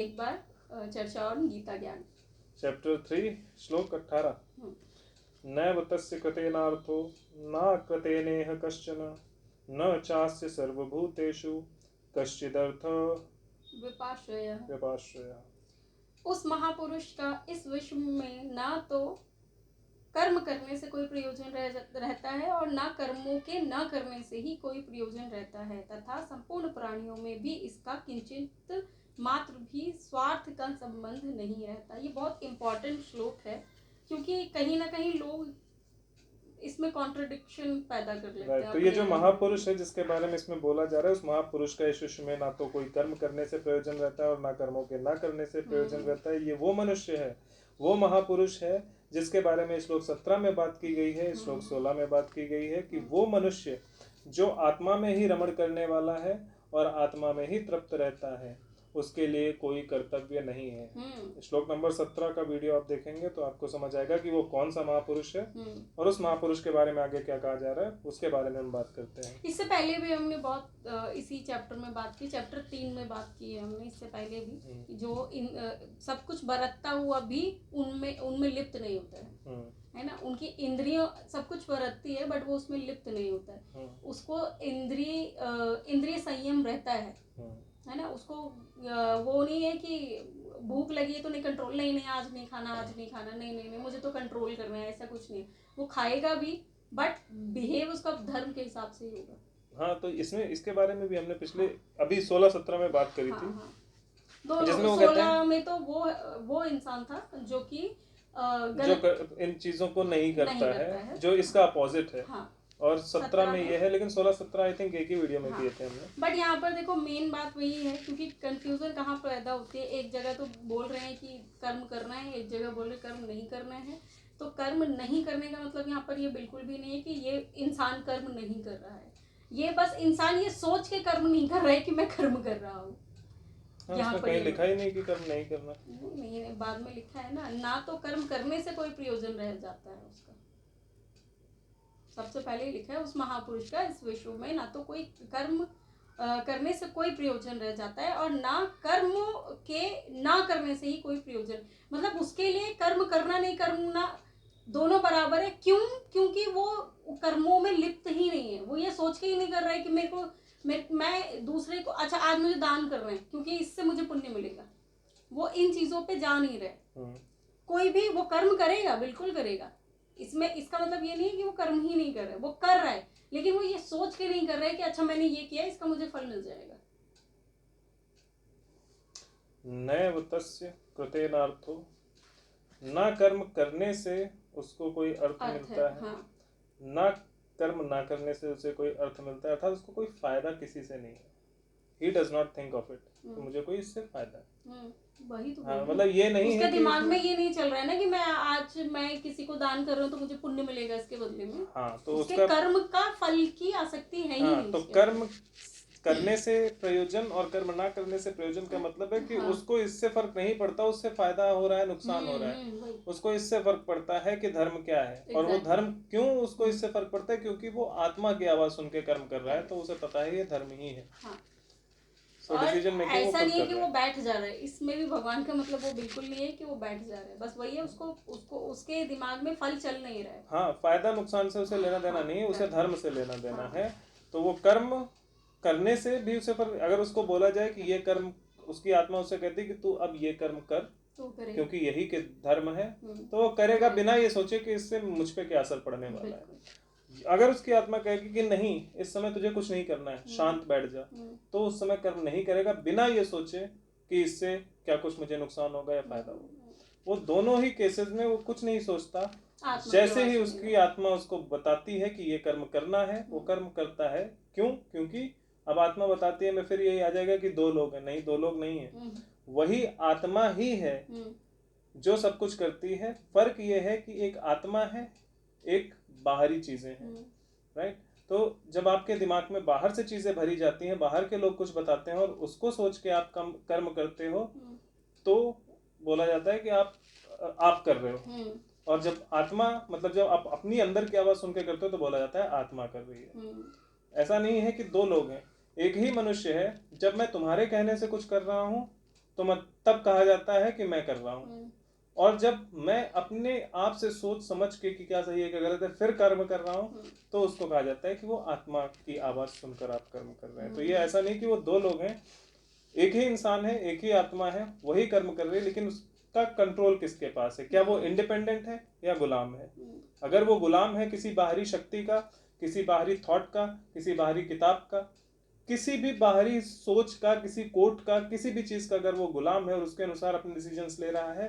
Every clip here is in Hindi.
एक बार चर्चा और गीता ज्ञान। चैप्टर 3 श्लोक 18। नैव तस्य कृतेनार्थो न कृतेनेह कश्चन न चास्य सर्वभूतेषु कश्चिदर्थ विपाश्रयः। उस महापुरुष का इस विश्व में ना तो कर्म करने से कोई प्रयोजन रहता है और ना कर्मों के न करने से ही कोई प्रयोजन रहता है, तथा संपूर्ण प्राणियों में भी इसका किंचित मात्र भी स्वार्थ का संबंध नहीं रहता। ये बहुत इंपॉर्टेंट श्लोक है क्योंकि कहीं ना कहीं लोग इसमें कॉन्ट्रडिक्शन पैदा कर लेते हैं। तो ये जो महापुरुष है जिसके बारे में इसमें बोला जा रहा है, उस महापुरुष का इस विश्व में ना तो कोई कर्म करने से प्रयोजन रहता है और ना कर्मों के ना करने से प्रयोजन रहता है। ये वो मनुष्य है, वो महापुरुष है जिसके बारे में श्लोक 17 में बात की गई है, श्लोक 16 में बात की गई है कि वो मनुष्य जो आत्मा में ही रमण करने वाला है और आत्मा में ही तृप्त रहता है, उसके लिए कोई कर्तव्य नहीं है। श्लोक नंबर 17 का वीडियो आप देखेंगे तो आपको समझ आएगा कि वो कौन सा महापुरुष है और उस महापुरुष के बारे में आगे क्या कहा जा रहा है, उसके बारे में हम बात करते हैं। इससे पहले भी हमने बहुत इसी चैप्टर में बात की, चैप्टर 3 में बात की है हमने इससे पहले भी, जो सब कुछ बरतता हुआ भी उनमें लिप्त नहीं होता है ना। उनकी इंद्रियों सब कुछ बरतती है बट वो उसमें लिप्त नहीं होता है। उसको इंद्रिय संयम रहता है ना। उसको वो नहीं है कि भूख लगी है तो नहीं कंट्रोल, नहीं आज नहीं खाना, आज नहीं खाना, नहीं मुझे तो कंट्रोल करना है, ऐसा कुछ नहीं। वो खाएगा भी बट बिहेव उसका धर्म के हिसाब से ही होगा। हाँ, तो इसमें इसके बारे में भी हमने पिछले अभी 16-17 में बात करी थी। तो जिसमें 16 में तो वो इंसान था जो कि जो इन चीजों को नहीं करता है, जो इसका अपोजिट है। और 17 में ये है, लेकिन 16-17 आई थिंक एक ही वीडियो में किए थे हमने। बट यहाँ पर देखो मेन बात वही है क्योंकि कंफ्यूजन कहाँ पैदा होती है। एक जगह तो बोल रहे हैं कि कर्म करना है, एक जगह बोल रहे कर्म नहीं करना है। तो कर्म नहीं करने का मतलब यहाँ पर ये बिल्कुल भी नहीं है कि ये इंसान कर्म नहीं कर रहा है। ये बस इंसान ये सोच के कर्म नहीं कर रहा है कि मैं कर्म कर रहा हूँ। यहाँ पर कहीं लिखा ही नहीं कि कर्म नहीं करना। नहीं, बाद में लिखा है ना तो कर्म करने से कोई प्रयोजन रह जाता है उसका। सबसे पहले लिखा है उस महापुरुष का इस विश्व में ना तो कोई कर्म करने से कोई प्रयोजन रह जाता है और ना कर्म के ना करने से ही कोई प्रयोजन, मतलब उसके लिए कर्म करना नहीं करना दोनों बराबर है। क्योंकि वो कर्मों में लिप्त ही नहीं है। वो ये सोच के ही नहीं कर रहा है कि मेरे को मैं दूसरे को अच्छा आज मुझे दान करना है क्योंकि इससे मुझे पुण्य मिलेगा। वो इन चीजों पे जा नहीं रहे। कोई भी वो कर्म करेगा, बिल्कुल करेगा। इसमें इसका मतलब ये नहीं है कि वो कर्म ही नहीं कर रहा है, वो कर रहा है, लेकिन वो ये सोच के नहीं कर रहा है कि अच्छा मैंने ये किया इसका मुझे फल मिल जाएगा। नैव तस्य कृतेनार्थो, ना कर्म करने से उसको कोई अर्थ मिलता है। हाँ। ना कर्म ना करने से उसे कोई अर्थ मिलता है, अर्थात उसको कोई फायदा किसी से नहीं है। He does not think of it, तो मुझे कोई इससे फायदा है। वही तो मतलब ये नहीं उसके है दिमाग में ये नहीं चल रहा है ना कि मैं किसी को दान कर रहा हूँ तो मुझे पुण्य मिलेगा इसके बदले में। हाँ, तो उसके कर्म का फल की आसक्ति है ही नहीं। तो कर्म करने से प्रयोजन और कर्म ना करने से प्रयोजन का मतलब है कि उसको इससे फर्क नहीं पड़ता उससे फायदा हो रहा है नुकसान हो रहा है। उसको इससे फर्क पड़ता है कि धर्म क्या है। और वो धर्म क्यों उसको इससे फर्क पड़ता है, क्योंकि वो आत्मा की आवाज सुन के कर्म कर रहा है, तो उसे पता है ये धर्म ही है। डिसीजन मेकिंग ऐसा नहीं है कि वो बैठ जा रहा है। इसमें भी भगवान का मतलब वो बिल्कुल नहीं है कि वो बैठ जा रहा है। बस वही है, उसको उसके दिमाग में फल चल नहीं रहा है। हाँ, फायदा नुकसान से उसे लेना देना नहीं है, उसे धर्म से लेना देना है। तो वो कर्म करने से भी उसे अगर उसको बोला जाए कि ये कर्म, उसकी आत्मा उसे कहती है कि तू अब ये कर्म कर क्योंकि यही के धर्म है, तो वो करेगा बिना ये सोचे कि इससे मुझ पे क्या असर पड़ने वाला है। अगर उसकी आत्मा कहेगी कि नहीं इस समय तुझे कुछ नहीं करना है, शांत बैठ जा, तो उस समय कर्म नहीं करेगा बिना ये सोचे कि इससे क्या कुछ मुझे नुकसान होगा या फायदा होगा। वो दोनों ही केसेस में वो कुछ नहीं सोचता। जैसे ही उसकी आत्मा उसको बताती है कि ये कर्म करना है, वो कर्म करता है। क्योंकि अब आत्मा बताती है, मैं फिर यही आ जाएगा कि दो लोग हैं। नहीं, दो लोग नहीं है, वही आत्मा ही है जो सब कुछ करती है। फर्क ये है कि एक आत्मा है, एक बाहरी चीजें हैं। राइट। तो जब आपके दिमाग में बाहर से चीजें भरी जाती हैं, बाहर के लोग कुछ बताते हैं और उसको सोच के आप कर्म करते हो, तो बोला जाता है कि आप कर रहे हो। और जब आत्मा मतलब जब आप अपनी अंदर की आवाज सुन के करते हो तो बोला जाता है आत्मा कर रही है। ऐसा नहीं है कि दो लोग हैं, एक ही मनुष्य है। जब मैं तुम्हारे कहने से कुछ कर रहा हूं तो मत तब कहा जाता है कि मैं कर रहा हूँ। और जब मैं अपने आप से सोच समझ के कि क्या सही है क्या गलत है फिर कर्म कर रहा हूँ, तो उसको कहा जाता है कि वो आत्मा की आवाज सुनकर आप कर्म कर रहे हैं। तो ये ऐसा नहीं कि वो दो लोग हैं, एक ही इंसान है, एक ही आत्मा है, वही कर्म कर रही है, लेकिन उसका कंट्रोल किसके पास है? क्या वो इंडिपेंडेंट है या गुलाम है? अगर वो गुलाम है किसी बाहरी शक्ति का, किसी बाहरी थॉट का, किसी बाहरी किताब का, किसी भी बाहरी सोच का, किसी कोर्ट का, किसी भी चीज का, अगर वो गुलाम है और उसके अनुसार अपने डिसीजंस ले रहा है,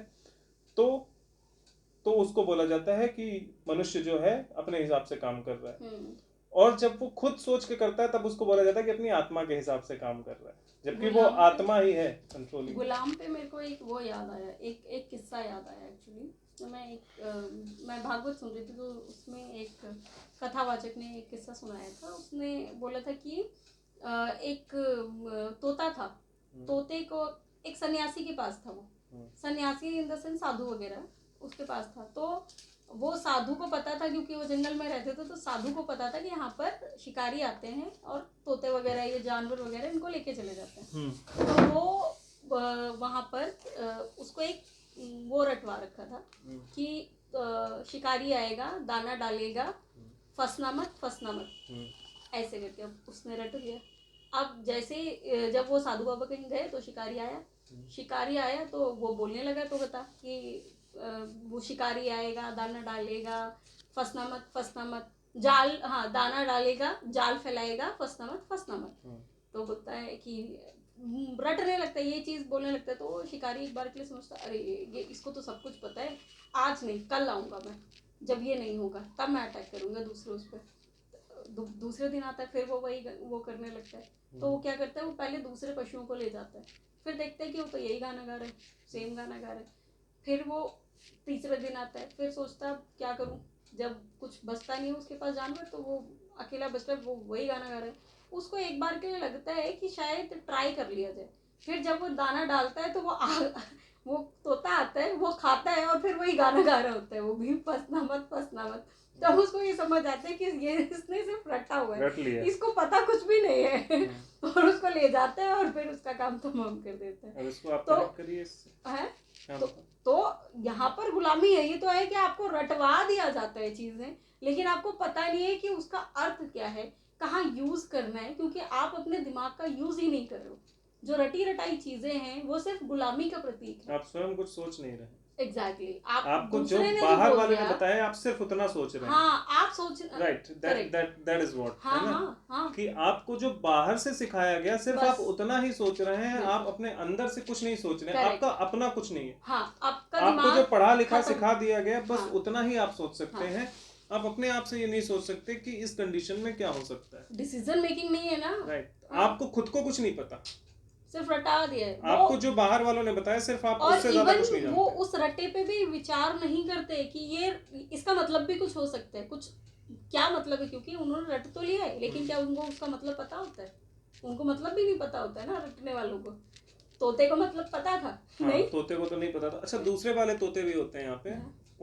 तो उसको बोला जाता है कि मनुष्य जो है अपने हिसाब से काम कर रहा है। और जब वो खुद सोच के करता है तब उसको बोला जाता है कि अपनी आत्मा के हिसाब से काम कर रहा है, जबकि वो आत्मा ही है कंट्रोलिंग। गुलाम पे मेरे को एक वो याद आया, एक किस्सा याद आया एक्चुअली। तो मैं भागवत सुन रही थी, तो उसमें एक कथावाचक ने एक किस्सा सुनाया था। उसने बोला था कि एक तोता था, तोते को एक सन्यासी के पास था। वो सन्यासी इन द सेंस साधु वगैरह उसके पास था। तो वो साधु को पता था, क्योंकि वो जंगल में रहते थे, तो साधु को पता था कि यहाँ पर शिकारी आते हैं और तोते वगैरह ये जानवर वगैरह इनको लेके चले जाते हैं। तो वो वहाँ पर उसको एक वो रटवा रखा था कि शिकारी आएगा, दाना डालेगा, फंसना मत फंसना मत, ऐसे करके उसने रट दिया। अब जैसे जब वो साधु बाबा कहीं गए तो शिकारी आया तो वो बोलने लगा तो बता कि वो शिकारी आएगा, दाना डालेगा, फंसना मत, जाल, हाँ दाना डालेगा, जाल फैलाएगा, फंसना मत। तो बोलता है कि रटने लगता है, ये चीज बोलने लगता है। तो शिकारी एक बार के लिए समझता, अरे ये इसको तो सब कुछ पता है, आज नहीं कल आऊंगा मैं, जब ये नहीं होगा तब मैं अटैक करूंगा दूसरे उस पर। दूसरे दिन आता है, फिर वो वही वो करने लगता है। तो वो क्या करता है, वो पहले दूसरे पशुओं को ले जाता है, फिर देखते हैं कि वो तो यही गाना गा रहे, सेम गाना गा रहे। फिर वो तीसरे दिन आता है, फिर सोचता क्या करूं, जब कुछ बचता नहीं है उसके पास जानवर, तो वो अकेला बचता है, वो वही गाना गा रहा है। उसको एक बार के लिए लगता है कि शायद ट्राई कर लिया जाए। फिर जब वो दाना डालता है तो वो तोता आता है, वो खाता है और फिर वही गाना गा रहा होता है, वो भी फंसना मत। तब उसको ये समझ आता है कि ये इसने सिर्फ रटा हुआ है, इसको पता कुछ भी नहीं है। और उसको ले जाते हैं और फिर उसका काम तमाम कर देते हैं। तो यहाँ पर गुलामी है, ये तो है कि आपको रटवा दिया जाता है चीजें, लेकिन आपको पता नहीं है कि उसका अर्थ क्या है, कहाँ यूज करना है, क्योंकि आप अपने दिमाग का यूज ही नहीं कर रहे हो। जो रटी रटाई चीजें हैं वो सिर्फ गुलामी का प्रतीक है। आप स्वयं कुछ सोच नहीं रहे। एग्जैक्टली आपको जो बाहर वाले ने बताया आप सिर्फ उतना सोच रहे हैं। हाँ, आप सोच राइट, दैट इज व्हाट, है ना? हाँ, कि आपको जो बाहर से सिखाया गया सिर्फ आप उतना ही सोच रहे हैं, आप अपने अंदर से कुछ नहीं सोच रहे हैं, आपका अपना कुछ नहीं है। हाँ, आपको जो पढ़ा लिखा सिखा दिया गया बस उतना ही आप सोच सकते हैं। आप अपने आप से ये नहीं सोच सकते कि इस कंडीशन में क्या हो सकता है। डिसीजन मेकिंग नहीं है ना। राइट, आपको खुद को कुछ नहीं पता, सिर्फ रटा दिया है। आपको जो बाहर वालों ने बताया सिर्फ आप उससे ज्यादा कुछ नहीं जानते। वो उस रटे पे भी विचार नहीं करते कि ये इसका मतलब भी कुछ हो सकता है, कुछ क्या मतलब है, क्योंकि उन्होंने रट तो लिया है, लेकिन क्या उनको उसका मतलब पता होता है? उनको मतलब भी नहीं पता होता है ना रटने वालों को। तोते को मतलब पता था? नहीं, तोते को तो नहीं पता था। अच्छा, दूसरे वाले तोते भी होते हैं यहाँ पे,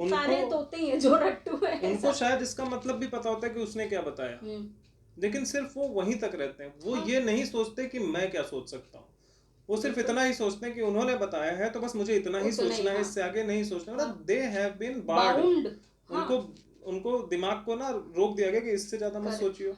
सारे तोते ही हैं जो रट्टू है। उनको शायद इसका मतलब भी पता होता है कि उसने क्या बताया, लेकिन सिर्फ वो वहीं तक रहते हैं। वो ये नहीं सोचते कि मैं क्या सोच सकता हूँ, वो सिर्फ इतना ही सोचते हैं कि उन्होंने बताया है तो बस मुझे इतना ही सोचना है, इससे आगे नहीं सोचना। मतलब दे हैव बीन बाउंड। उनको दिमाग को ना रोक दिया गया कि इससे ज्यादा मत सोचियो।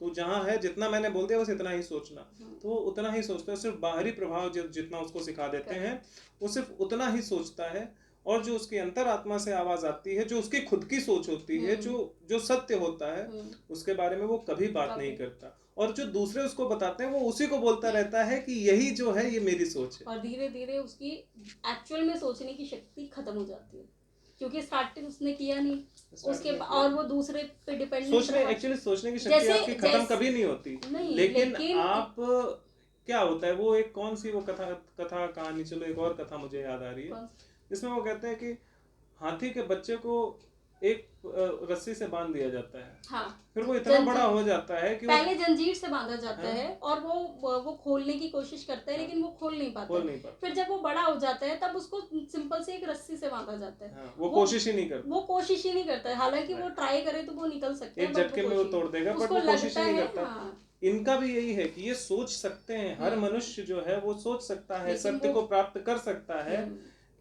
तो जहाँ है जितना मैंने बोल दिया बस इतना ही सोचना, तो वो उतना ही सोचता है। सिर्फ बाहरी प्रभाव जितना उसको सिखा देते हैं वो सिर्फ उतना ही सोचता है। और जो उसकी अंतरात्मा से आवाज आती है, जो उसकी खुद की सोच होती है, जो सत्य होता है, उसके बारे में वो कभी बात नहीं करता। और जो दूसरे उसको बताते हैं वो उसी को बोलता रहता है कि यही जो है ये मेरी सोच है। और धीरे धीरे उसकी एक्चुअल में सोचने की शक्ति खत्म हो जाती है, क्योंकि स्टार्टिंग उसने किया नहीं, उसके और वो दूसरे पे डिपेंडेंट। सोचने की शक्ति आपकी खत्म कभी नहीं होती। लेकिन आप क्या होता है, वो एक कौन सी वो कथा कहानी, चलो एक और कथा मुझे याद आ रही है, जिसमें वो कहते हैं कि हाथी के बच्चे को एक रस्सी से बांध दिया जाता है। हाँ, फिर वो इतना बड़ा हो जाता है कि पहले जंजीर से बांधा जाता है और वो खोलने की कोशिश करता है, लेकिन वो खोल नहीं पाता। फिर जब वो बड़ा हो जाता है तब उसको सिंपल से एक रस्सी से बांधा जाता है। वो कोशिश ही नहीं करता। हालांकि वो ट्राई करे तो वो निकल सकता है, एक झटके में वो तोड़ देगा, बट वो कोशिश ही नहीं करता। इनका भी यही है कि ये सोच सकते हैं, हर मनुष्य जो है वो सोच सकता है, सत्य को प्राप्त कर सकता है,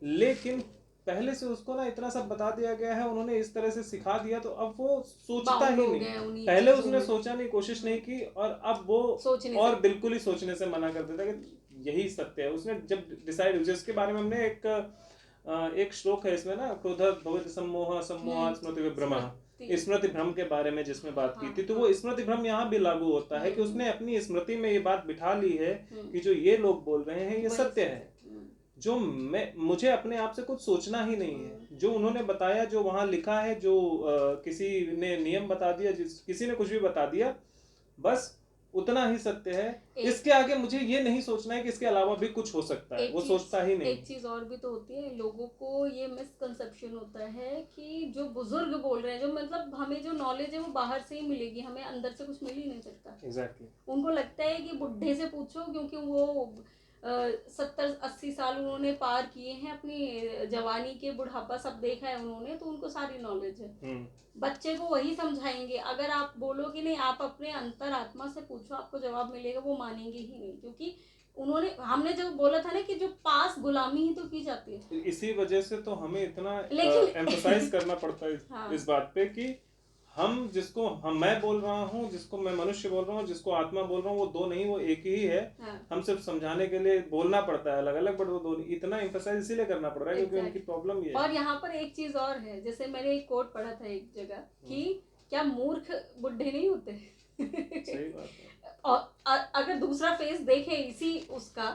लेकिन पहले से उसको ना इतना सब बता दिया गया है, उन्होंने इस तरह से सिखा दिया, तो अब वो सोचता ही नहीं। पहले उसने सोचा नहीं, कोशिश नहीं की, और अब वो और बिल्कुल ही सोचने से मना कर देता है कि यही सत्य है। उसने जब डिसाइड, जिसके बारे में हमने एक श्लोक है इसमें ना, क्रोध भवति सम्मोह सम्मोहात् स्मृति विभ्रमः, स्मृति भ्रम के बारे में जिसमें बात की थी, तो वो स्मृति भ्रम यहाँ भी लागू होता है कि उसने अपनी स्मृति में ये बात बिठा ली है कि जो ये लोग बोल रहे हैं ये सत्य है, जो मुझे अपने आप से कुछ सोचना ही नहीं है। जो उन्होंने बताया, जो वहां लिखा है, जो किसी ने नियम बता दिया, किसी ने कुछ भी बता दिया, बस उतना ही सत्य है। इसके आगे मुझे ये नहीं सोचना है कि इसके अलावा भी कुछ हो सकता है, वो सोचता ही नहीं। एक चीज और भी तो होती है, लोगों को ये मिसकंसेप्शन होता है कि जो बुजुर्ग बोल रहे हैं, जो मतलब हमें जो नॉलेज है वो बाहर से ही मिलेगी, हमें अंदर से कुछ मिल ही नहीं सकता। एग्जैक्टली। उनको लगता है कि बुढ़े से पूछो, क्योंकि वो 70-80 साल उन्होंने पार किए हैं, अपनी जवानी के बुढ़ापा सब देखा है उन्होंने, तो उनको सारी नॉलेज है। बच्चे को वही समझाएंगे। अगर आप बोलो कि नहीं, आप अपने अंतरात्मा से पूछो, आपको जवाब मिलेगा, वो मानेंगे ही नहीं, क्योंकि उन्होंने, हमने जो बोला था ना कि जो पास गुलामी ही तो की जाती है। इसी वजह से तो हमें इतना एम्फसाइज करना पड़ता है हाँ। इस बात पे कि हम जिसको मैं बोल रहा हूँ, जिसको मैं मनुष्य बोल रहा हूँ, जिसको आत्मा बोल रहा हूँ, वो दो नहीं, वो एक ही है। हाँ। हम सिर्फ समझाने के लिए बोलना पड़ता है अलग अलग, बट वो दो नहीं। इतना एम्फसाइज इसीलिए करना पड़ रहा है क्योंकि उनकी प्रॉब्लम ये है। और यहाँ पर एक चीज और है, जैसे मैंने एक कोट पढ़ा था एक जगह कि क्या मूर्ख बुढ़े नहीं होते? सही बात है। और अगर दूसरा फेस देखे इसी उसका,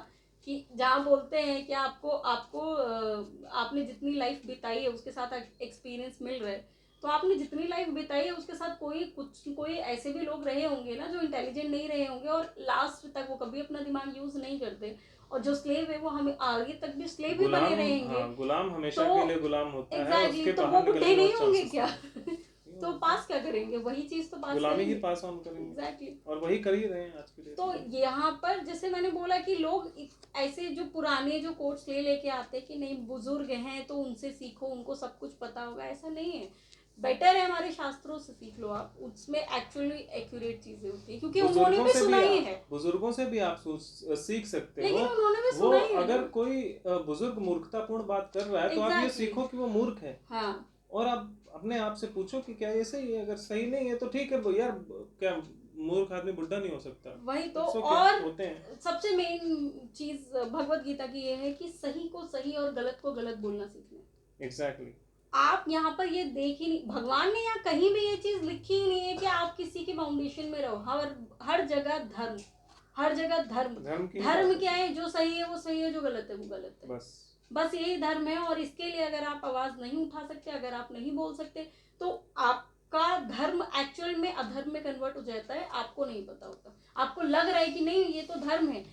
कि जहाँ बोलते हैं कि आपको आपने जितनी लाइफ बिताई है उसके साथ एक्सपीरियंस मिल रहा है, तो आपने जितनी लाइफ बिताई है उसके साथ कोई ऐसे भी लोग रहे होंगे ना जो इंटेलिजेंट नहीं रहे होंगे, और लास्ट तक वो कभी अपना दिमाग यूज नहीं करते, और जो स्लेव है वो हमें आगे तक भी स्लेव ही बने रहेंगे। हाँ, गुलाम हमेशा के लिए गुलाम होता है। उसके तो वो बुढ़े नहीं होंगे क्या? तो पास क्या करेंगे? वही चीज तो पास गुलामी ही पास ऑन करेंगे। एग्जैक्टली। और वही कर ही रहे हैं आज के डेट। तो यहाँ पर जैसे मैंने बोला कि लोग ऐसे जो पुराने जो कोट्स लेके आते कि नहीं बुजुर्ग हैं तो उनसे सीखो, उनको सब कुछ पता होगा, ऐसा नहीं है। बेटर है हमारे शास्त्रों से सीख लो आप, उसमें एक्चुअली एक्यूरेट चीजें होती है, क्योंकि उन्होंने भी सुना ही है। बुजुर्गों से भी आप सीख सकते हो, लेकिन उन्होंने भी सुना ही है। अगर कोई बुजुर्ग मूर्खतापूर्ण बात कर रहा है तो आप ये सीखो कि वो मूर्ख है। हाँ। और आप अपने आप से पूछो कि क्या ये सही है। अगर सही नहीं है तो ठीक है यार, क्या मूर्ख आदमी बुढ़ा नहीं हो सकता? वही तो। और होते हैं। सबसे मेन चीज भगवत गीता की ये है कि सही को सही और गलत को गलत बोलना सीखना। एग्जैक्टली। आप यहाँ पर ये देख ही नहीं, भगवान ने यहाँ कहीं भी ये चीज लिखी ही नहीं है कि आप किसी के फाउंडेशन में रहो। हर जगह धर्म, हर जगह धर्म क्या है? जो सही है वो सही है, जो गलत है वो गलत है। बस यही धर्म है। और इसके लिए अगर आप आवाज नहीं उठा सकते, अगर आप नहीं बोल सकते, तो आपका धर्म एक्चुअल में अधर्म में कन्वर्ट हो जाता है। आपको नहीं पता होता, आपको लग रहा है कि नहीं ये तो धर्म है,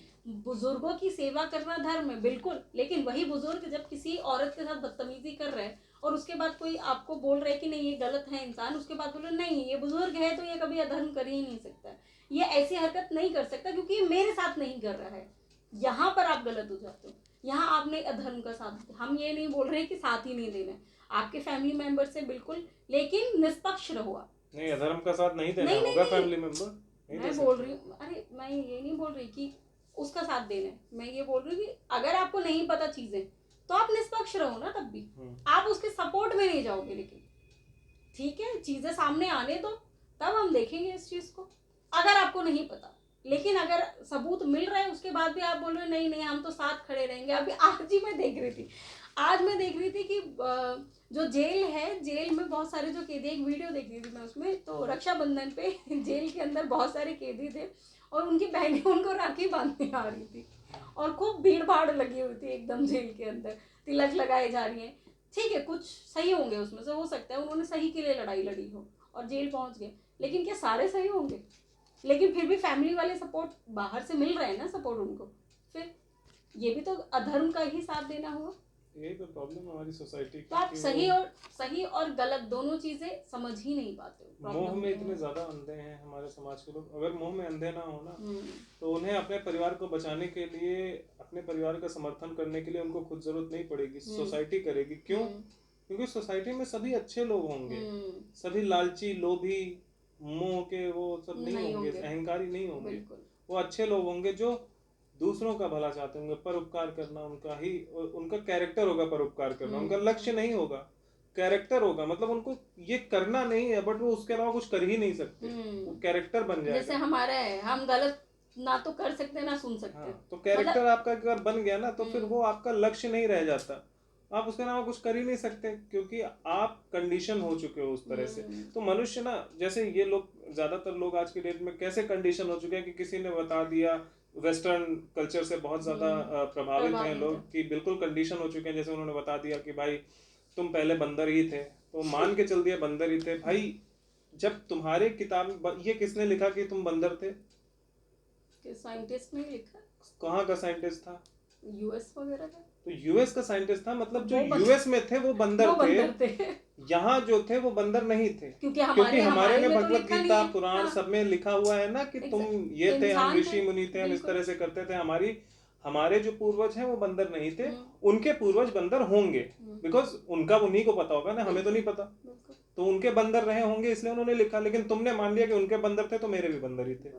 बुजुर्गों की सेवा करना धर्म है, बिल्कुल। लेकिन वही बुजुर्ग जब किसी औरत के साथ बदतमीजी कर रहे हैं और उसके बाद कोई आपको बोल रहा है कि नहीं ये गलत है इंसान, उसके बाद बोलो नहीं ये बुजुर्ग है तो ये कभी अधर्म कर ही नहीं सकता, ये ऐसी हरकत नहीं कर सकता क्योंकि ये मेरे साथ नहीं कर रहा है। यहाँ पर आप गलत हो जाते हो। यहाँ आपने अधर्म का साथ, हम ये नहीं बोल रहे कि साथ ही नहीं देना आपके फैमिली मेंबर से, बिल्कुल, लेकिन निष्पक्ष रहो आप। नहीं, अधर्म का साथ नहीं देना होगा फैमिली मेंबर। मैं बोल रही हूँ, अरे मैं ये नहीं बोल रही कि उसका साथ देना है, मैं ये बोल रही हूँ कि अगर आपको नहीं पता चीजें तो आप निष्पक्ष रहो ना, तब भी आप उसके सपोर्ट में नहीं जाओगे। लेकिन ठीक है, चीजें सामने आने दो, तब हम देखेंगे इस चीज को। अगर आपको नहीं पता, लेकिन अगर सबूत मिल रहा है उसके बाद भी आप बोल रहे नहीं नहीं हम तो साथ खड़े रहेंगे। अभी आज ही मैं देख रही थी कि जो जेल है, जेल में बहुत सारे जो कैदी, एक वीडियो देख रही थी मैं उसमें, तो रक्षाबंधन पे जेल के अंदर बहुत सारे कैदी थे और उनकी बहनें उनको राखी बांधने आ रही थी और खूब भीड़ भाड़ लगी हुई थी एकदम जेल के अंदर, तिलक लगाए जा रही हैं। ठीक है, कुछ सही होंगे उसमें से, हो सकता है उन्होंने सही के लिए लड़ाई लड़ी हो और जेल पहुंच गए, लेकिन क्या सारे सही होंगे? लेकिन फिर भी फैमिली वाले सपोर्ट बाहर से मिल रहे हैं ना, सपोर्ट उनको, फिर ये भी तो अधर्म का ही साथ देना हुआ। यही तो प्रॉब्लम हमारी सोसाइटी की। तो आप सही और गलत दोनों चीजें समझ ही नहीं पाते हो। मोह में इतने ज्यादा अंधे हैं हमारे समाज के लोग। अगर मोह में अंधे ना हो ना, तो उन्हें अपने परिवार को बचाने के लिए, अपने परिवार का समर्थन करने के लिए उनको खुद जरूरत नहीं पड़ेगी, सोसाइटी करेगी। क्यों? क्योंकि सोसाइटी में सभी अच्छे लोग होंगे, सभी लालची, लोभी, मोह के वो सब नहीं होंगे, अहंकारी नहीं होंगे। बिल्कुल। वो अच्छे लोग होंगे जो दूसरों का भला चाहते होंगे, परोपकार करना उनका कैरेक्टर होगा, परोपकार करना उनका लक्ष्य नहीं होगा, कैरेक्टर होगा। मतलब उनको ये करना नहीं है, बट वो उसके अलावा कुछ कर ही नहीं सकते, वो कैरेक्टर बन जाएगा। जैसे हमारा है, हम गलत ना तो कर सकते ना सुन सकते। हाँ, तो कैरेक्टर आपका अगर बन गया ना, तो फिर वो आपका लक्ष्य नहीं रह जाता, आप उसके अलावा कुछ कर ही नहीं सकते, क्योंकि आप कंडीशन हो चुके हो उस तरह से। तो मनुष्य ना, जैसे ये लोग, ज्यादातर लोग आज की डेट में कैसे कंडीशन हो चुके हैं कि किसी ने बता दिया, वेस्टर्न कल्चर से बहुत ज्यादा प्रभावित हैं लोग, कि बिल्कुल कंडीशन हो चुके हैं। जैसे उन्होंने बता दिया कि भाई तुम पहले बंदर ही थे, तो मान के चल दिया बंदर ही थे। भाई जब तुम्हारे किताब में ये किसने लिखा कि तुम बंदर थे? साइंटिस्ट ने लिखा। कहाँ का साइंटिस्ट था? यूएस वगैरह का। तो यूएस का साइंटिस्ट था, मतलब जो यूएस में थे वो बंदर थे, यहाँ जो थे वो बंदर नहीं थे, क्योंकि हमारे में भगवत गीता, पुराण सब में लिखा हुआ है ना कि तुम ये थे, हम ऋषि मुनि थे, हम इस तरह से करते थे। हमारे जो पूर्वज हैं वो बंदर नहीं थे, उनके पूर्वज बंदर होंगे, बिकॉज उनका उन्हीं को पता होगा ना, हमें तो नहीं पता। तो उनके बंदर रहे होंगे इसलिए उन्होंने लिखा, लेकिन तुमने मान लिया कि उनके बंदर थे तो मेरे भी बंदर ही थे,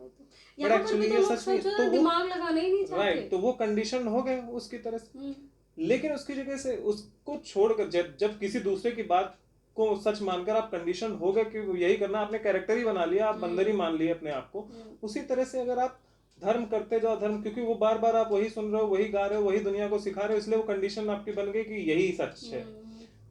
बट एक्चुअली ये सच नहीं। तो दिमाग लगाने ही नहीं चाहते। राइट, तो वो कंडीशन हो गए उसकी तरह से। लेकिन उसकी जगह से उसको छोड़कर जब किसी दूसरे की बात को सच मानकर आप कंडीशन हो गए कि यही करना, आपने कैरेक्टर ही बना लिया, आप बंदर ही मान लिए अपने आप को। उसी तरह से अगर आप धर्म करते जाओ, धर्म, क्योंकि वो बार बार आप वही सुन रहे हो, वही गा रहे हो, वही दुनिया को सिखा रहे हो, इसलिए वो कंडीशन आपकी बन गई कि यही सच है।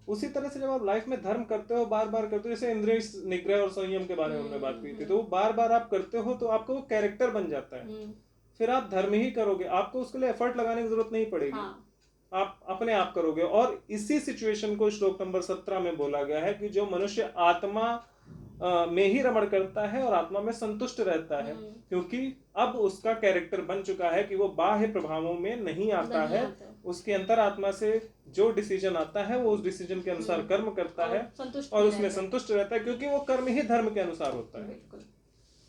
उसी तरह से जब आप लाइफ में धर्म करते हो, बार बार करते हो, जैसे इंद्रिय निग्रह और संयम के बारे में हमने बात की थी, तो वो बार बार आप करते हो तो आपको वो कैरेक्टर बन जाता है, फिर आप धर्म ही करोगे, आपको उसके लिए एफर्ट लगाने की जरूरत नहीं पड़ेगी। आप अपने आप करोगे। और इसी सिचुएशन को श्लोक नंबर 17 में बोला गया है कि जो मनुष्य आत्मा में ही रमण करता है और आत्मा में संतुष्ट रहता है, क्योंकि अब उसका कैरेक्टर बन चुका है कि वो बाह्य प्रभावों में नहीं आता है, उसके अंतरात्मा से जो डिसीजन आता है वो उस डिसीजन के अनुसार कर्म करता है और उसमें संतुष्ट रहता है, क्योंकि वो कर्म ही धर्म के अनुसार होता है।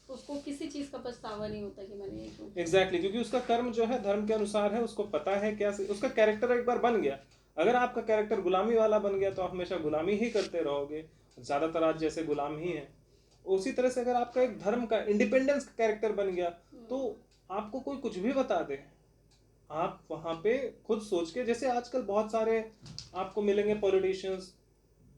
उसको किसी चीज का पछतावा नहीं होता कि मैंने एग्जैक्टली, क्योंकि उसका कर्म जो है धर्म के अनुसार है, उसको पता है क्या उसका कैरेक्टर एक बार बन गया। अगर आपका कैरेक्टर गुलामी वाला बन गया तो आप हमेशा गुलामी ही करते रहोगे, ज्यादातर आज जैसे गुलाम ही है। उसी तरह से अगर आपका एक धर्म का, इंडिपेंडेंस का कैरेक्टर बन गया, तो आपको कोई कुछ भी बता दे, आप वहां पे खुद सोच के, जैसे आजकल बहुत सारे आपको मिलेंगे पॉलिटिशियंस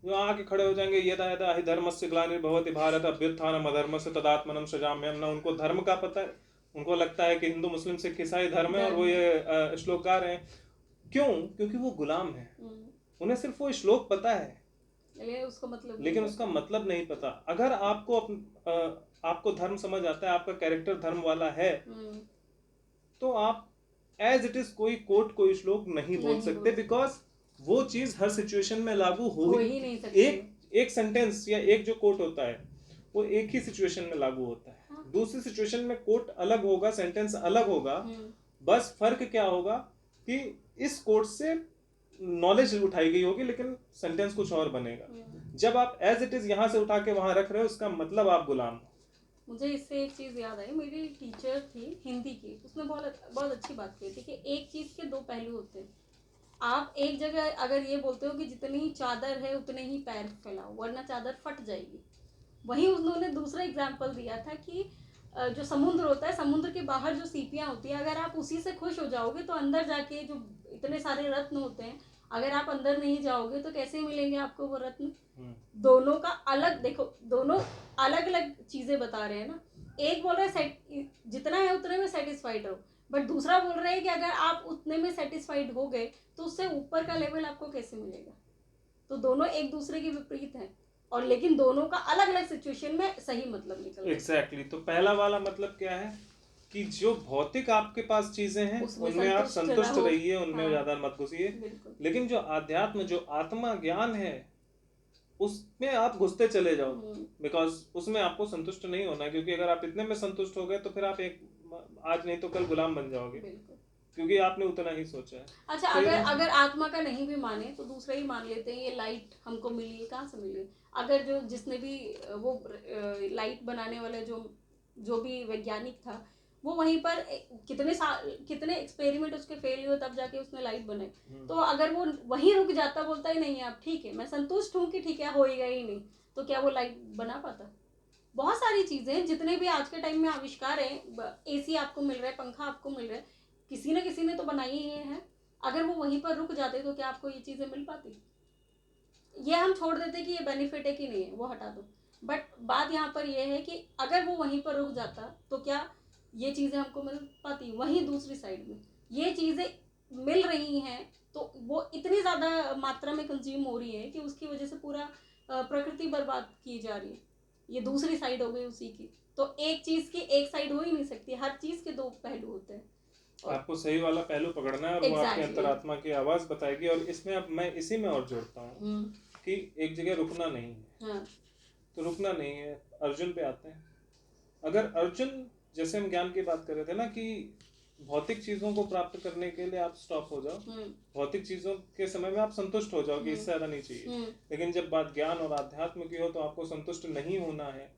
जो आके खड़े हो जाएंगे, यदा यदा हि धर्मस्य ग्लानिर्भवति भारत अभ्युत्थानम् अधर्मस्य तदात्मनं सृजाम्यहम्। ना उनको धर्म का पता है, उनको लगता है कि हिंदू मुस्लिम सिख ईसाई धर्म है और वो ये श्लोक गा रहे हैं। क्यों? क्योंकि वो गुलाम है, उन्हें सिर्फ वो श्लोक पता है, लेकिन उसका मतलब नहीं पता। अगर आपको धर्म समझ आता है, आपका कैरेक्टर धर्म वाला है, तो आप एज इट इज कोई कोट, कोई श्लोक नहीं बोल सकते, बिकॉज वो चीज हर सिचुएशन में लागू हो ही नहीं सकती। एक सेंटेंस या एक जो कोट होता है वो एक ही सिचुएशन में लागू होता है, दूसरी सिचुएशन में कोट अलग होगा, सेंटेंस अलग होगा। बस फर्क क्या होगा कि इस कोट से नॉलेज उठाई गई होगी, लेकिन सेंटेंस कुछ और बनेगा। जब आप एज इट इज यहाँ से उठा के वहां रख रहे हो, इसका मतलब आप गुलाम हो। मुझे इससे एक चीज़ याद आई, मेरी टीचर थी हिंदी की, उसने बहुत अच्छी बात कही थी कि एक चीज़ के दो पहलू होते हैं। आप एक जगह अगर ये बोलते हो कि जितनी चादर है उतने ही पैर फैलाओ वरना चादर फट जाएगी, वहीं उन्होंने दूसरा एग्जाम्पल दिया था कि जो समुद्र होता है, समुद्र के बाहर जो सीपियाँ होती हैं, अगर आप उसी से खुश हो जाओगे तो अंदर जाके जो इतने सारे रत्न होते हैं, अगर आप अंदर नहीं जाओगे तो कैसे मिलेंगे आपको वो रत्न। दोनों का अलग देखो, दोनों अलग अलग चीजें बता रहे हैं ना। एक बोल रहा है जितना है उतने में सेटिस्फाइड रहो, बट दूसरा बोल रहा है कि अगर आप उतने में सेटिस्फाइड हो गए तो उससे ऊपर का लेवल आपको कैसे मिलेगा। तो दोनों एक दूसरे के विपरीत हैं, और लेकिन दोनों का अलग अलग सिचुएशन में सही मतलब निकल। एग्जैक्टली। तो पहला वाला मतलब क्या है कि जो भौतिक आपके पास चीजें हैं उनमें आप संतुष्ट रहिए, उनमें ज्यादा मत घुसिए। लेकिन जो आध्यात्म, जो आत्मा ज्ञान है, उसमें आप घुसते चले जाओ, बिकॉज उसमें आपको संतुष्ट नहीं होना, क्योंकि अगर आप इतने में संतुष्ट हो गए तो फिर आप एक आज नहीं तो कल गुलाम बन जाओगे, क्योंकि आपने उतना ही सोचा है। अच्छा, अगर आत्मा का नहीं भी माने तो दूसरा ही मान लेते हैं, ये लाइट हमको मिली है, कहाँ से मिली। अगर जिसने भी वो लाइट बनाने वाला जो भी वैज्ञानिक था, वो वहीं पर कितने एक्सपेरिमेंट उसके फेल हुए तब जाके उसने लाइट बनाई। तो अगर वो वहीं रुक जाता, बोलता ही नहीं है आप ठीक है मैं संतुष्ट हूँ कि ठीक है होएगा ही नहीं, तो क्या वो लाइट बना पाता? बहुत सारी चीजें हैं, जितने भी आज के टाइम में आविष्कार हैं, एसी आपको मिल रहा है, पंखा आपको मिल रहा है, किसी न किसी ने तो बनाई ही है। अगर वो वहीं पर रुक जाते तो क्या आपको ये चीजें मिल पाती? ये हम छोड़ देते कि ये बेनिफिट है कि नहीं है, वो हटा दो। बट बात यहाँ पर ये है कि अगर वो वहीं पर रुक जाता तो क्या ये चीज़ें हमको मिल पाती? वहीं दूसरी साइड में ये चीज़ें मिल रही हैं तो वो इतनी ज़्यादा मात्रा में कंज्यूम हो रही है कि उसकी वजह से पूरा प्रकृति बर्बाद की जा रही है। ये दूसरी साइड हो गई उसी की। तो एक चीज़ की एक साइड हो ही नहीं सकती, हर चीज़ के दो पहलू होते हैं। आपको सही वाला पहलू पकड़ना है और वो आपके अंतरात्मा की आवाज बताएगी। और इसमें अब मैं इसी में और जोड़ता हूँ कि एक जगह रुकना नहीं है। हाँ। तो रुकना नहीं है। अर्जुन पे आते हैं। अगर अर्जुन, जैसे हम ज्ञान की बात कर रहे थे ना कि भौतिक चीजों को प्राप्त करने के लिए आप स्टॉप हो जाओ, भौतिक चीजों के समय में आप संतुष्ट हो जाओ कि इससे ज्यादा नहीं चाहिए। लेकिन जब बात ज्ञान और आध्यात्म की हो तो आपको संतुष्ट नहीं होना है,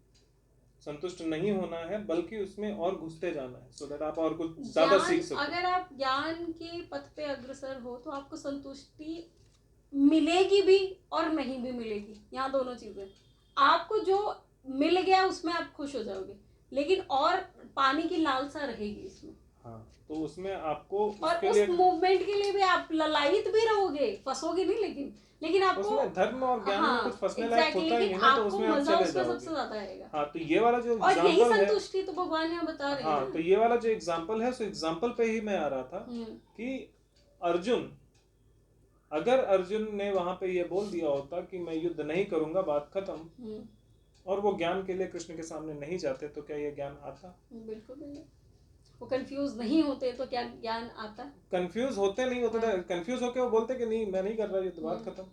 संतुष्ट नहीं होना है, बल्कि उसमें और घुसते जाना है, सो दैट आप और कुछ ज्यादा सीख सको। अगर आप ज्ञान के पथ पे अग्रसर हो तो आपको संतुष्टि मिलेगी भी और नहीं भी मिलेगी। यहाँ दोनों चीजें, आपको जो मिल गया उसमें आप खुश हो जाओगे, लेकिन और पानी की लालसा रहेगी इसमें। हाँ, तो उसमें आपको और उस मूवमेंट के लिए भी आप ललायित भी रहोगे, फंसोगे नहीं, लेकिन आपको उसमें धर्म और ज्ञान में कुछ फंसने लायक होता ही नहीं ना, तो उसमें आप चले जाओगे। सबसे ज्यादा आएगा। हाँ, तो ये वाला जो और यही एग्जांपल है, संतुष्टि तो भगवान यहाँ बता रहे हैं। हाँ, तो ये वाला जो एग्जांपल है, उस एग्जांपल पे ही मैं आ रहा था कि अर्जुन, अगर अर्जुन ने वहां पे ये बोल दिया होता कि मैं युद्ध नहीं करूंगा, बात खत्म, और वो ज्ञान के लिए कृष्ण के सामने नहीं जाते, तो क्या ये ज्ञान आता? बिल्कुल नहीं। वो कंफ्यूज नहीं होते तो क्या ज्ञान आता? कंफ्यूज होते नहीं होते, कंफ्यूज होके वो बोलते कि नहीं मैं नहीं कर रहा, ये तो बात खत्म।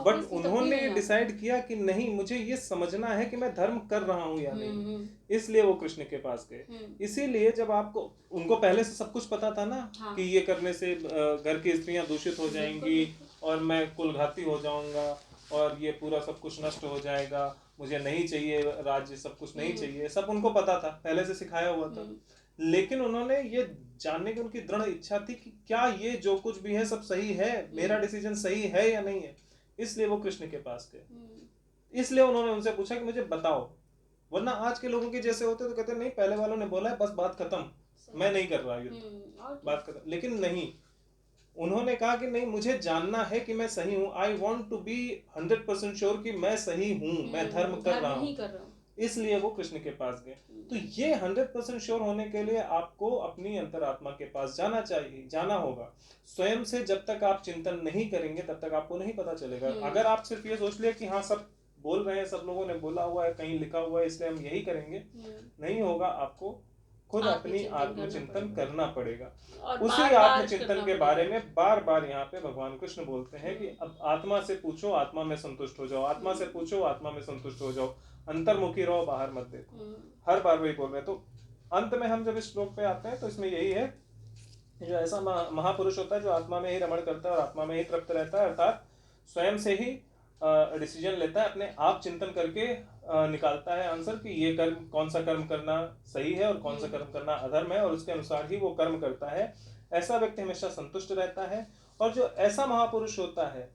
बट उन्होंने ये डिसाइड किया कि नहीं, मुझे ये समझना है कि मैं धर्म कर रहा हूँ या नहीं, इसलिए वो कृष्ण के पास गए। इसीलिए जब आपको, उनको पहले से सब कुछ पता था ना कि ये करने से घर की स्त्रियां दूषित हो जाएंगी और मैं कुलघाती हो जाऊंगा और ये पूरा सब कुछ नष्ट हो जाएगा, मुझे नहीं चाहिए राज्य, सब कुछ नहीं चाहिए, सब उनको पता था, पहले से सिखाया हुआ था। लेकिन उन्होंने ये जानने की उनकी दृढ़ इच्छा थी कि क्या ये जो कुछ भी है सब सही है, मेरा डिसीजन सही है या नहीं है, इसलिए वो कृष्ण के पास गए। इसलिए उन्होंने उनसे पूछा कि मुझे बताओ। वरना आज के लोगों के जैसे होते तो कहते नहीं, पहले वालों ने बोला है, बस बात खत्म, मैं नहीं कर रहा युद्ध, बात खत्म। लेकिन नहीं, उन्होंने कहा कि नहीं, मुझे जानना है कि मैं सही हूँ, I want to be 100% sure कि मैं सही हूँ, मैं धर्म कर रहा हूँ, इसलिए वो कृष्ण के पास गए। तो ये 100% श्योर होने के लिए आपको अपनी अंतरात्मा के पास जाना चाहिए, जाना होगा। स्वयं से जब तक आप चिंतन नहीं करेंगे तब तक आपको नहीं पता चलेगा। अगर आप सिर्फ ये सोच लिया कि हाँ सब बोल रहे हैं, सब लोगों ने बोला हुआ है, कहीं लिखा हुआ है, इसलिए हम यही करेंगे, नहीं होगा। आपको खुद अपनी आत्मचिंतन करना पड़ेगा। उसी आत्मचिंतन के बारे में बार बार यहाँ पे भगवान कृष्ण बोलते हैं कि अब आत्मा से पूछो, आत्मा में संतुष्ट हो जाओ, आत्मा से पूछो, आत्मा में संतुष्ट हो जाओ, अंतर्मुखी रहो, बाहर मत देखो। हर बार वही बोल रहे हैं। तो अंत में हम जब इस श्लोक पे आते हैं तो इसमें यही है, जो ऐसा महापुरुष होता है जो आत्मा में ही रमण करता है और आत्मा में ही तृप्त रहता है, अर्थात स्वयं से ही डिसीजन लेता है, अपने आप चिंतन करके निकालता है आंसर कि ये कर्म, कौन सा कर्म करना सही है और कौन सा कर्म करना अधर्म है, और उसके अनुसार ही वो कर्म करता है। ऐसा व्यक्ति हमेशा संतुष्ट रहता है। और जो ऐसा महापुरुष होता है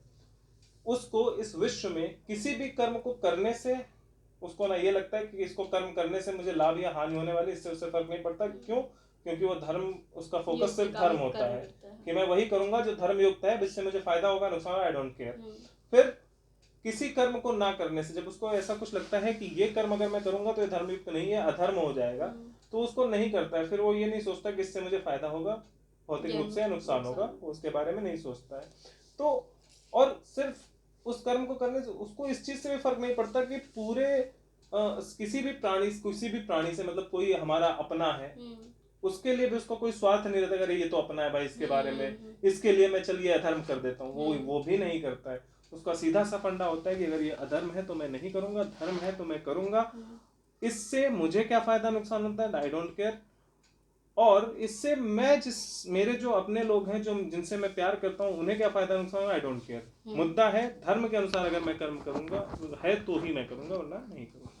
उसको इस विश्व में किसी भी कर्म को करने से उसको ना ये लगता है कि इसको कर्म करने से मुझे लाभ या हानि होने वाली, इससे उससे फर्क नहीं पड़ता। क्यों? क्योंकि वो धर्म, उसका फोकस सिर्फ धर्म होता है कि मैं वही करूंगा जो धर्म युक्त है, जिससे मुझे फायदा होगा, नुकसान, आई डोंट केयर। फिर किसी कर्म को ना करने से जब उसको ऐसा कुछ लगता है कि ये कर्म अगर मैं करूंगा तो ये धर्मयुक्त नहीं है, अधर्म हो जाएगा, तो उसको नहीं करता है। फिर वो ये नहीं सोचता कि इससे मुझे फायदा होगा भौतिक रूप से या नुकसान होगा, वो उसके बारे में नहीं सोचता है। तो और सिर्फ उस कर्म को करने से उसको इस चीज से भी फर्क नहीं पड़ता कि पूरे किसी भी प्राणी से, मतलब कोई हमारा अपना है, उसके लिए भी उसको कोई स्वार्थ नहीं रहता, अरे ये तो अपना है भाई, इसके बारे में, इसके लिए मैं चलिए अधर्म कर देता हूँ, वो भी नहीं करता है। उसका सीधा सा फंडा होता है कि अगर ये अधर्म है तो मैं नहीं करूंगा, धर्म है तो मैं करूंगा, इससे मुझे क्या फायदा नुकसान होता है, आई डोंट केयर। और इससे मैं मेरे जो अपने लोग हैं, जो जिनसे मैं प्यार करता हूँ, उन्हें क्या फायदा नुकसान होगा, आई डोंट केयर। मुद्दा है धर्म के अनुसार अगर मैं कर्म करूंगा है तो ही मैं करूंगा, वरना नहीं करूंगा।